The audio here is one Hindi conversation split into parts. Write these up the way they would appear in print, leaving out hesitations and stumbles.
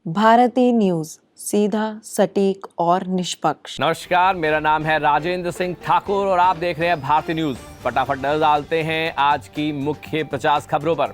भारती न्यूज, सीधा, सटीक और निष्पक्ष। नमस्कार, मेरा नाम है राजेंद्र सिंह ठाकुर और आप देख रहे हैं भारती न्यूज। फटाफट नजर डालते हैं आज की मुख्य 50 खबरों पर।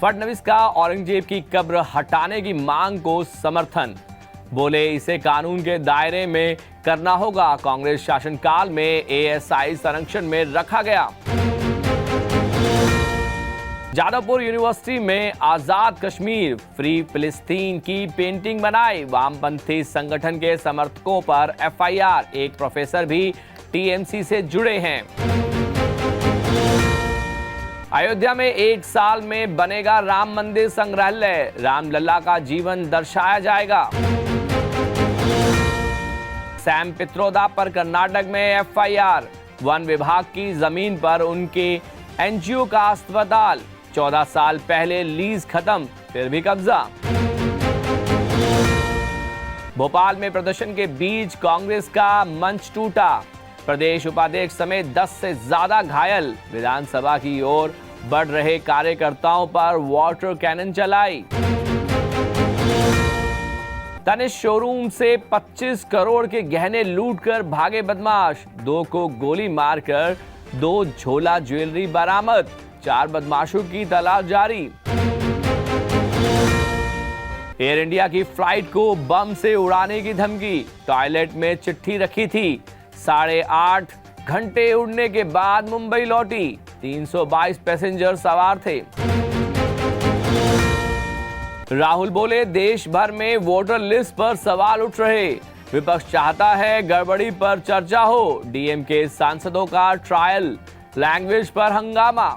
फडणवीस का औरंगजेब की कब्र हटाने की मांग को समर्थन, बोले इसे कानून के दायरे में करना होगा। कांग्रेस शासनकाल में एएसआई संरक्षण में रखा गया। जादवपुर यूनिवर्सिटी में आजाद कश्मीर फ्री फिलिस्तीन की पेंटिंग बनाई। वामपंथी संगठन के समर्थकों पर एफआईआर। एक प्रोफेसर भी टीएमसी से जुड़े हैं। अयोध्या में 1 साल में बनेगा राम मंदिर संग्रहालय। रामलला का जीवन दर्शाया जाएगा। सैम पित्रोदा पर कर्नाटक में एफआईआर। वन विभाग की जमीन पर उनके एनजीओ का अस्पताल। 14 साल पहले लीज खत्म, फिर भी कब्जा। भोपाल में प्रदर्शन के बीच कांग्रेस का मंच टूटा। प्रदेश उपाध्यक्ष समेत 10 से ज्यादा घायल। विधानसभा की ओर बढ़ रहे कार्यकर्ताओं पर वाटर कैनन चलाई। तनिष्क शोरूम से 25 करोड़ के गहने लूटकर भागे बदमाश। 2 को गोली मारकर 2 झोला ज्वेलरी बरामद। 4 बदमाशों की तलाश जारी। एयर इंडिया की फ्लाइट को बम से उड़ाने की धमकी। टॉयलेट में चिट्ठी रखी थी। 8.5 घंटे उड़ने के बाद मुंबई लौटी। 322 पैसेंजर सवार थे। राहुल बोले देश भर में वोटर लिस्ट पर सवाल उठ रहे। विपक्ष चाहता है गड़बड़ी पर चर्चा हो। डीएमके सांसदों का ट्रायल। लैंग्वेज पर हंगामा।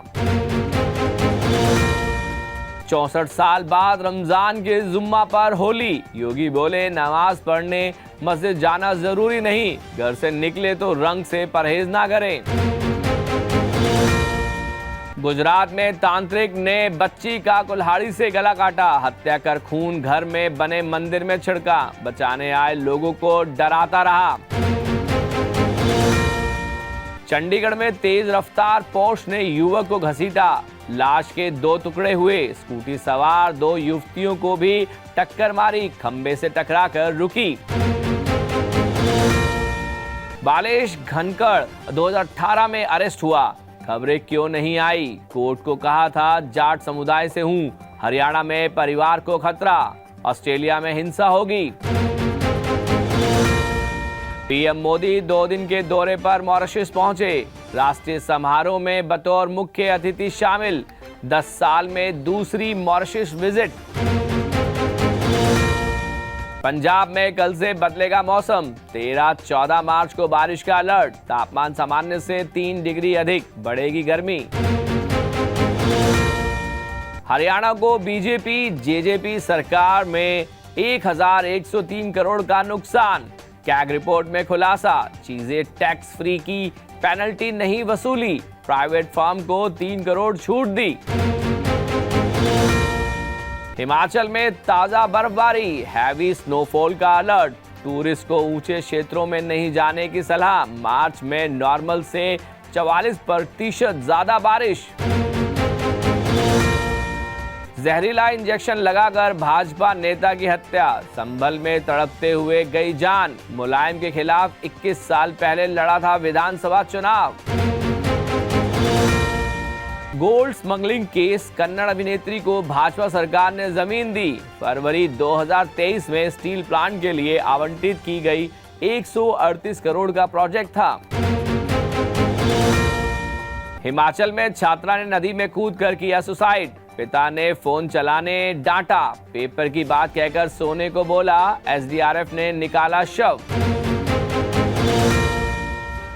64 साल बाद रमजान के जुम्मा पर होली। योगी बोले नमाज पढ़ने मस्जिद जाना जरूरी नहीं। घर से निकले तो रंग से परहेज ना करें। गुजरात में तांत्रिक ने बच्ची का कुल्हाड़ी से गला काटा। हत्या कर खून घर में बने मंदिर में छिड़का। बचाने आए लोगों को डराता रहा। चंडीगढ़ में तेज रफ्तार पोर्श ने युवक को घसीटा। लाश के 2 टुकड़े हुए। स्कूटी सवार 2 युवतियों को भी टक्कर मारी। खंबे से टकराकर रुकी। बालेश घनकड़ 2018 में अरेस्ट हुआ। खबरें क्यों नहीं आई? कोर्ट को कहा था जाट समुदाय से हूं। हरियाणा में परिवार को खतरा। ऑस्ट्रेलिया में हिंसा होगी। पीएम मोदी 2 दिन के दौरे पर मॉरिशस पहुंचे। राष्ट्रीय समारोह में बतौर मुख्य अतिथि शामिल। 10 साल में दूसरी मॉरिशस विजिट। पंजाब में कल से बदलेगा मौसम। 13-14 मार्च को बारिश का अलर्ट। तापमान सामान्य से 3 डिग्री अधिक, बढ़ेगी गर्मी। हरियाणा को बीजेपी जेजेपी सरकार में 1103 करोड़ का नुकसान। कैग रिपोर्ट में खुलासा। चीजें टैक्स फ्री की पेनल्टी नहीं वसूली। प्राइवेट फर्म को 3 करोड़ छूट दी। हिमाचल में ताजा बर्फबारी। हैवी स्नोफॉल का अलर्ट। टूरिस्ट को ऊंचे क्षेत्रों में नहीं जाने की सलाह। मार्च में नॉर्मल से 44% ज्यादा बारिश। जहरीला इंजेक्शन लगाकर भाजपा नेता की हत्या। संभल में तड़पते हुए गई जान। मुलायम के खिलाफ 21 साल पहले लड़ा था विधानसभा चुनाव। Gold smuggling case. कन्नड़ अभिनेत्री को भाजपा सरकार ने जमीन दी। फरवरी 2023 में स्टील प्लांट के लिए आवंटित की गई 138 करोड़ का प्रोजेक्ट था। हिमाचल में छात्रा ने नदी में कूदकर किया सुसाइड। पिता ने फोन चलाने डांटा। पेपर की बात कहकर सोने को बोला। एसडीआरएफ ने निकाला शव।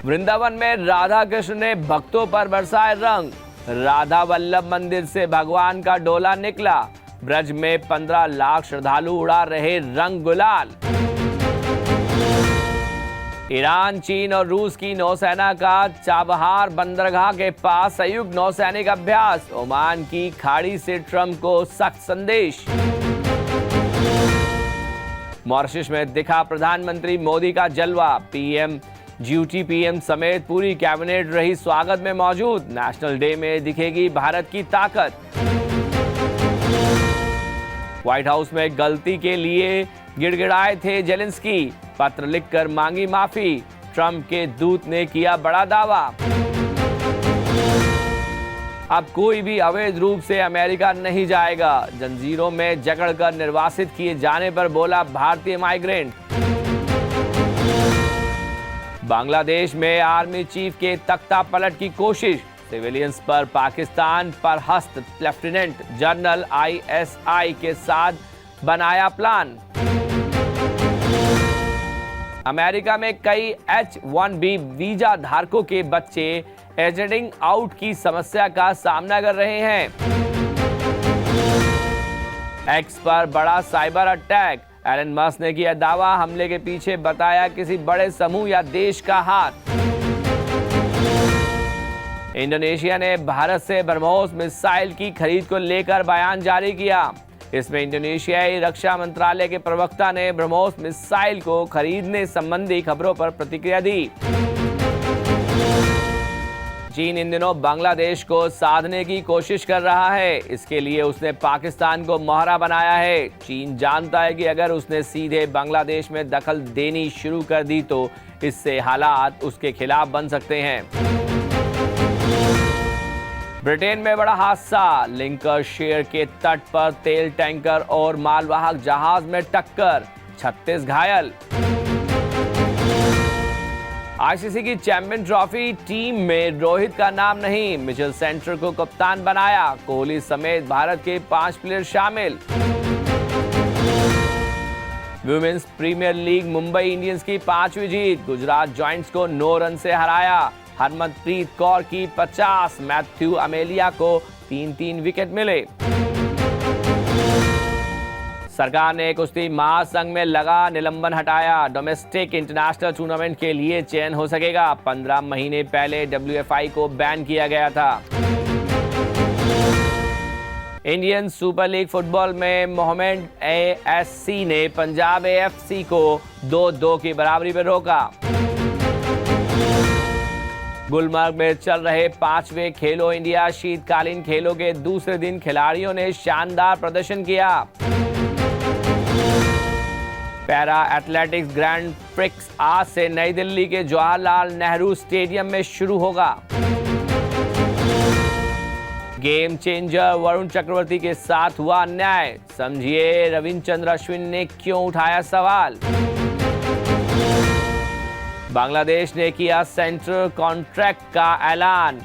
वृंदावन में राधा कृष्ण ने भक्तों पर बरसाए रंग। राधा वल्लभ मंदिर से भगवान का डोला निकला। ब्रज में 15 लाख श्रद्धालु उड़ा रहे रंग गुलाल। ईरान, चीन और रूस की नौसेना का चाबहार बंदरगाह के पास संयुक्त नौसैनिक अभ्यास। ओमान की खाड़ी से ट्रंप को सख्त संदेश। मॉरिशस में दिखा प्रधानमंत्री मोदी का जलवा। पीएम ड्यूटी पीएम समेत पूरी कैबिनेट रही स्वागत में मौजूद। नेशनल डे में दिखेगी भारत की ताकत। व्हाइट हाउस में गलती के लिए गिड़गिड़ाए थे जेलेंस्की, पत्र लिखकर मांगी माफी। ट्रंप के दूत ने किया बड़ा दावा। अब कोई भी अवैध रूप से अमेरिका नहीं जाएगा, जंजीरों में जकड़कर निर्वासित किए जाने पर बोला भारतीय माइग्रेंट। बांग्लादेश में आर्मी चीफ के तख्ता पलट की कोशिश, सिविलियंस पर पाकिस्तान पर हस्त लेफ्टिनेंट जनरल ISI के साथ बनाया प्लान। अमेरिका में कई H-1B वीजा धारकों के बच्चे एजेंडिंग आउट की समस्या का सामना कर रहे हैं। एक्स पर बड़ा साइबर अटैक, एलन मस्क ने किया दावा, हमले के पीछे बताया किसी बड़े समूह या देश का हाथ। इंडोनेशिया ने भारत से ब्रह्मोस मिसाइल की खरीद को लेकर बयान जारी किया। इसमें इंडोनेशियाई रक्षा मंत्रालय के प्रवक्ता ने ब्रह्मोस मिसाइल को खरीदने संबंधी खबरों पर प्रतिक्रिया दी। चीन इन दिनों बांग्लादेश को साधने की कोशिश कर रहा है, इसके लिए उसने पाकिस्तान को मोहरा बनाया है। चीन जानता है कि अगर उसने सीधे बांग्लादेश में दखल देनी शुरू कर दी तो इससे हालात उसके खिलाफ बन सकते हैं। ब्रिटेन में बड़ा हादसा, लिंकशायर के तट पर तेल टैंकर और मालवाहक जहाज में टक्कर, 36 घायल। आईसीसी की चैंपियन ट्रॉफी टीम में रोहित का नाम नहीं, मिचेल सेंटर को कप्तान बनाया। कोहली समेत भारत के 5 प्लेयर शामिल। Women's premier league Mumbai Indians की 5वीं जीत, गुजरात जॉइंट्स को 9 रन से हराया। हरमनप्रीत कौर की 50, मैथ्यू अमेलिया को 3-3 विकेट मिले। सरकार ने कुश्ती महासंघ में लगा निलंबन हटाया, डोमेस्टिक इंटरनेशनल टूर्नामेंट के लिए चयन हो सकेगा। 15 महीने पहले WFI को बैन किया गया था। इंडियन सुपर लीग फुटबॉल में मोहम्मद ASC ने पंजाब AFC को 2-2 की बराबरी पर रोका। गुलमर्ग में चल रहे 5वें खेलो इंडिया शीतकालीन खेलों के दूसरे दिन खिलाड़ियों ने शानदार प्रदर्शन किया। पैरा एथलेटिक्स ग्रैंड प्रिक्स आज से नई दिल्ली के जवाहरलाल नेहरू स्टेडियम में शुरू होगा। गेम चेंजर वरुण चक्रवर्ती के साथ हुआ अन्याय, समझिए रविचंद्रन अश्विन ने क्यों उठाया सवाल। बांग्लादेश ने किया सेंट्रल कॉन्ट्रैक्ट का ऐलान,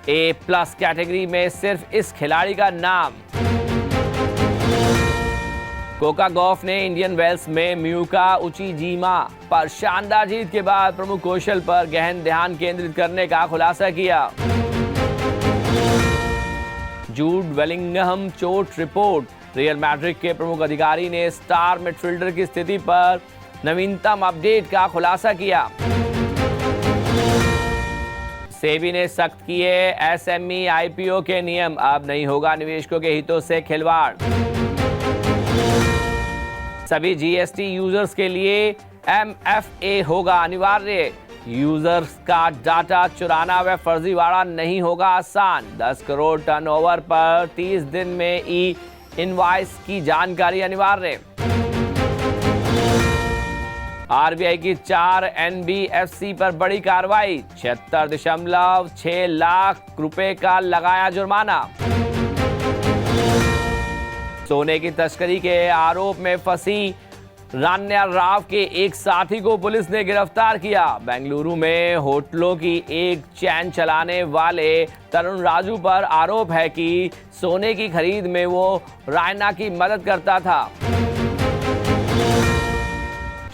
A+ कैटेगरी में सिर्फ इस खिलाड़ी का नाम। कोका गॉफ ने इंडियन वेल्स में म्यूका उचीजीमा पर शानदार जीत के बाद प्रमुख कौशल पर गहन ध्यान केंद्रित करने का खुलासा किया। जूड बेलिंगहम चोट रिपोर्ट, रियल मैड्रिड के प्रमुख अधिकारी ने स्टार मिडफील्डर की स्थिति पर नवीनतम अपडेट का खुलासा किया। सेबी ने सख्त किए SME IPO के नियम, अब नहीं होगा निवेशकों के हितों से खिलवाड़। सभी GST यूजर्स के लिए MFA होगा अनिवार्य, यूजर्स का डाटा चुराना व फर्जीवाड़ा नहीं होगा आसान। 10 करोड़ टर्नओवर पर 30 दिन में इनवॉइस की जानकारी अनिवार्य। RBI की 4 NBFC पर बड़ी कार्रवाई, 76.6 लाख रुपए का लगाया जुर्माना। सोने की तस्करी के आरोप में फंसी रान्या राव के एक साथी को पुलिस ने गिरफ्तार किया। बेंगलुरु में होटलों की एक चैन चलाने वाले तरुण राजू पर आरोप है कि सोने की खरीद में वो रायना की मदद करता था।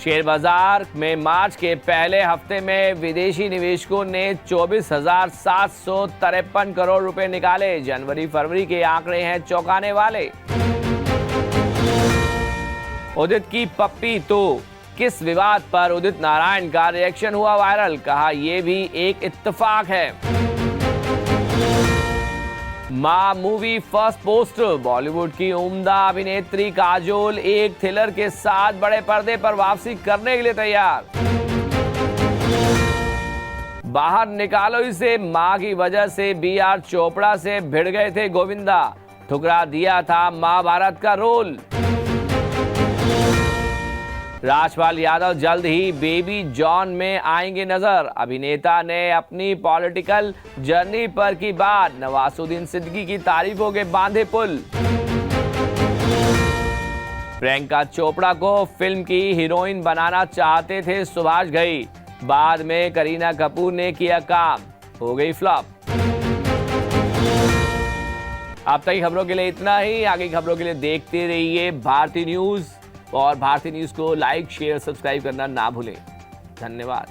शेयर बाजार में मार्च के पहले हफ्ते में विदेशी निवेशकों ने 24,753 करोड़ रुपए निकाले। जनवरी फरवरी के आंकड़े हैं चौंकाने वाले। उदित की पप्पी तो किस विवाद पर उदित नारायण का रिएक्शन हुआ वायरल, कहा यह भी एक इत्तेफाक है। मां मूवी फर्स्ट पोस्टर, बॉलीवुड की उम्दा अभिनेत्री काजोल एक थ्रिलर के साथ बड़े पर्दे पर वापसी करने के लिए तैयार। बाहर निकालो इसे, मां की वजह से BR चोपड़ा से भिड़ गए थे गोविंदा, ठुकरा दिया था महाभारत का रोल। राजपाल यादव जल्द ही बेबी जॉन में आएंगे नजर। अभिनेता ने अपनी पॉलिटिकल जर्नी पर की बात। नवाजुद्दीन सिद्दीकी की तारीफों के बांधे पुल। प्रियंका चोपड़ा को फिल्म की हीरोइन बनाना चाहते थे सुभाष घई, बाद में करीना कपूर ने किया काम, हो गई फ्लॉप। अब तक खबरों के लिए इतना ही। आगे की खबरों के लिए देखते रहिए भारती न्यूज और भारती न्यूज को लाइक शेयर सब्सक्राइब करना ना भूलें। धन्यवाद।